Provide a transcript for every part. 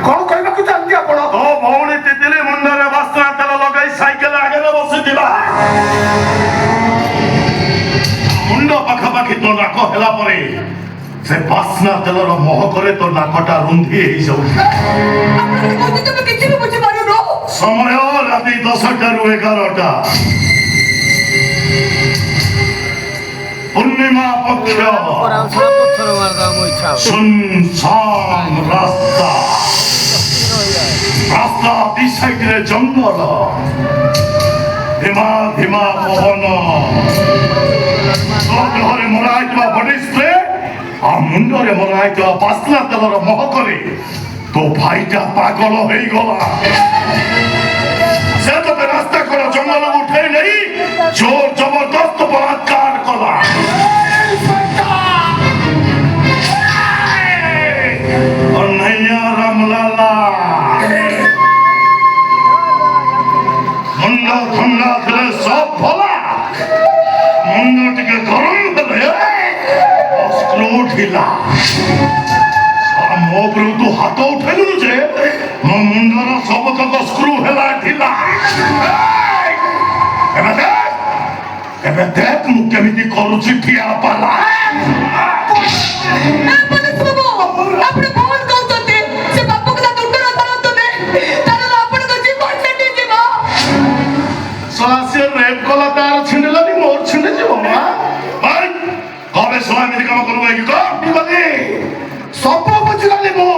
କଣ କହିବାକୁ ଚାହାନ୍ତି ଆପଣ? ତୋ ଭଉଣୀ ତିତିଲି ମୁଣ୍ଡରେ ବାସ୍ନା ତେଲ ଲଗାଇ ସାଇକେଲ ଆଗରେ ବସିଥିଲା। ମୁଣ୍ଡ ପାଖାପାଖି ତୋ ନାକ ହେଲା ପରେ ସେ ବାସ୍ନା ତେଲର ମହକରେ ତୋ ନାକଟା ରୁନ୍ଧି ହେଇଯାଉଛି। କିଛି ବି ବୁଝିପାରୁନ। ସମୟ ରାତି 10ଟାରୁ 11ଟା। ପୂର୍ଣ୍ଣିମା ପକ୍ଷ। ସୁନସାନ ରାସ୍ତା। ରାସ୍ତା ଦି ସାଇଡରେ ଜଙ୍ଗଲ। ଧୀମା ଧୀମା ପବନ। ତୋ ଦେହରେ ମରା ହେଇଥିବା ବଡି ସ୍ପ୍ରେ ଆଉ ମୁଣ୍ଡରେ ମରା ହେଇଥିବା ବାସ୍ନା ତେଲର ମହକରେ ତୋ ଭାଇଟା ପାଗଳ ହେଇଗଲା। ସେ ତୋତେ ରାସ୍ତା କର ଜଙ୍ଗଲକୁ ଉଠେଇ ନେଇ ଜୋର ଜବରଦସ୍ତ ବଳାତ୍କାର କଲା। କହ୍ନୈୟା ରାମଲାଲା ମୁଣ୍ଡ ଥଣ୍ଡା ଥିଲେ ସବ ଭଲା। ମୁଣ୍ଡ ଟିକେ ଗରମ ହେଲେ ସ୍କ୍ରୁ ଢିଲା। ମୋ ଉପରକୁ ତୁ ହାତ ଉଠେଇଲୁ ଯେ ମୋ ମୁଣ୍ଡର ସବୁତକ ସ୍କ୍ରୁ ହେଲା ଢିଲା। ଏବେ ଦେଖ ମୁଁ କେମିତି କରୁଛି ଠିଆ ପାଲା। ରେପ୍ କଲା ତାର ଛିଣ୍ଡିଲାନି ମୋର ଛିଣ୍ଡି ଯିବ। କବେ ସଭା ଏମିତି କାମ କରିବୁ ସବୁ ବୁଝିଗଲି ମୁଁ।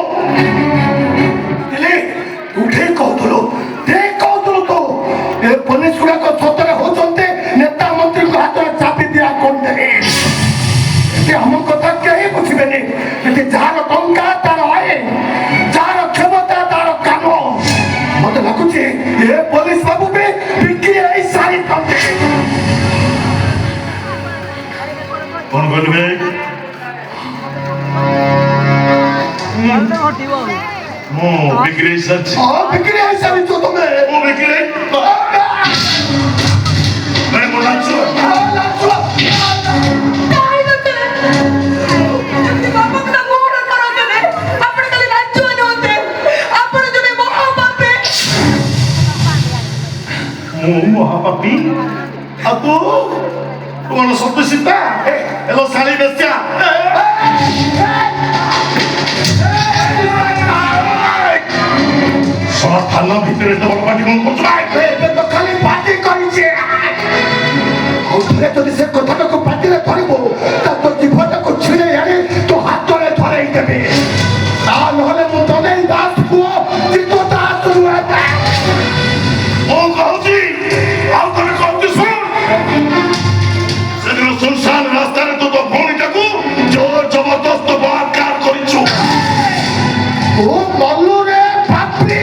ଉଠେଇ କହୁଥିଲୁ ତୁ ଏ ପୋଲିସ ଗୁଡାକ ସତରେ ହଉଛନ୍ତି ନେତା ମନ୍ତ୍ରୀଙ୍କ ହାତରେ ଚାପି ଦିଆ କରିଦେବେ। ଏଠି ଆମ କଥା କେହି ବୁଝିବେନି। ଏଠି ଯାହାର ଟଙ୍କା ତାର ଆଇନ, ଯାହାର କ୍ଷମତା ତାର କାମ। ମତେ ଲାଗୁଛି ଏ ପୋଲିସ ବାବୁ ବି ବିକି ହେଇ ସାରିଛନ୍ତି। କଣ କହିଲୁ ଭାଇ? ମୁଁ ବିକ୍ରି ହେଇସାରିଛି। ବିକ୍ରି ହେଇସାରିଛ ତମେ? ମୁଁ ବିକ୍ରି ମୁଁ ମହାପାପୀ ଆଉ ତୁ କଣ ସବୁ ସୀତା? ହେଲୋ ଶାଳି ବେଶ୍ୟା। ଥାନା ଭିତରେ ତ ବଡ଼ ପାଟି କଣ କରୁଛୁ? ଏବେ ତ ଖାଲି ପାଟି କରିছে। ଯଦି ସେ କଥାଟାକୁ ପାଟିରେ ଧରିବୁ ତା ତୋ ଜୀବନଟାକୁ ଛିଡ଼େଇ ଆଣି ତୋ ହାତରେ ଧରେଇ ଦେବି। ତା ନହେଲେ ମୁଁ ତନେଇ ଦାସ ପୁଅ ଜିତୁ ଦାସ ନୁହେଁ। ମୁଁ କହୁଛି ଆଉ ତମେ କହୁଛି ଶୁଣ। ସେଦିନ ସୁନସାନ ରାସ୍ତାରେ ତୁ ତୋ ଭଉଣୀଟାକୁ ଜୋର ଜବରଦସ୍ତ ବଳାତ୍କାର କରିଛୁ। ମଲୁରେ ପାପି।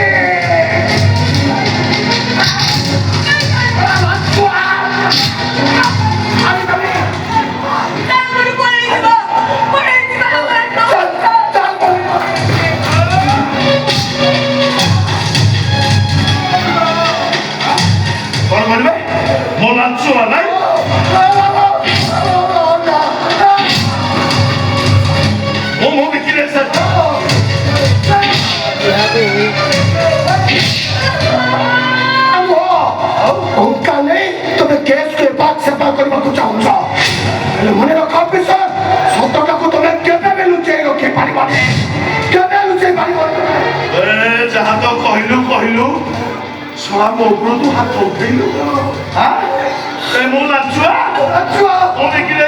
କଣ କରିବେ? ମୋ ଲାଞ୍ଚୁଆ ନାଇଁ ମୁଁ ବିକ୍ରି ଟଙ୍କା ନେଇ ତମେ କେସ୍କୁ ଏପାଖ ସେପାଖ କରିବାକୁ ଚାହୁଁଛ। ହେଲେ ମନେ ରଖ ଅଫିସର, ସତଟାକୁ ତମେ କେବେ ବି ଲୁଚେଇ ରଖି ପାରିବନି। କେବେ ଲୁଚେଇ ପାରିବନି। ଯାହା ତ କହିଲୁ ଶଳା ମୋ ଉପରୁ ତୁ ହାତ ଉଠେଇଲୁ। ମୁଁ ଲାଞ୍ଚୁଆ ମୁଁ ବିକ୍ରି